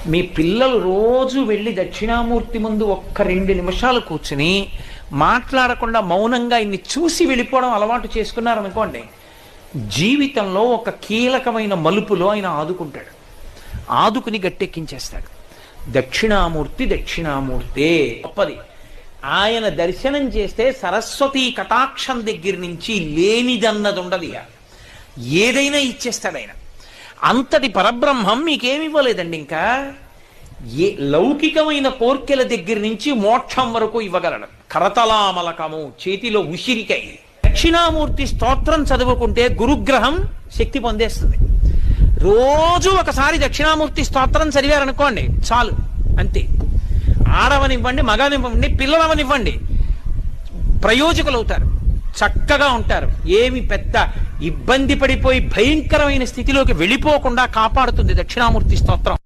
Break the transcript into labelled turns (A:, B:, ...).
A: మీ పిల్లలు రోజు వెళ్ళి దక్షిణామూర్తి ముందు ఒక్క 2 నిమిషాలు కూర్చుని మాట్లాడకుండా మౌనంగా ఇన్ని చూసి వెళ్ళిపోవడం అలవాటు చేసుకున్నారనుకోండి, జీవితంలో ఒక కీలకమైన మలుపులో ఆయన ఆదుకుంటాడు, ఆదుకుని గట్టెక్కించేస్తాడు. దక్షిణామూర్తి దక్షిణామూర్తే గొప్పది. ఆయన దర్శనం చేస్తే సరస్వతీ కటాక్షం దగ్గర నుంచి లేనిదన్నది ఉండదు, ఏదైనా ఇచ్చేస్తాడు ఆయన. అంతటి పరబ్రహ్మం మీకేమి ఇవ్వలేదండి. ఇంకా లౌకికమైన కోర్కెల దగ్గర నుంచి మోక్షం వరకు ఇవ్వగలడు. కరతలామలకము, చేతిలో ఉసిరికై. దక్షిణామూర్తి స్తోత్రం చదువుకుంటే గురుగ్రహం శక్తి పొందేస్తుంది. రోజు ఒకసారి దక్షిణామూర్తి స్తోత్రం చదివారనుకోండి చాలు, అంతే. ఆడవనివ్వండి, మగనివ్వండి, పిల్లలవనివ్వండి, ప్రయోజకులు అవుతారు, చక్కగా ఉంటారు. ఏమి పెద్ద ఇబ్బంది పడిపోయి భయంకరమైన స్థితిలోకి వెళ్ళిపోకుండా కాపాడుతుంది దక్షిణామూర్తి స్తోత్రం.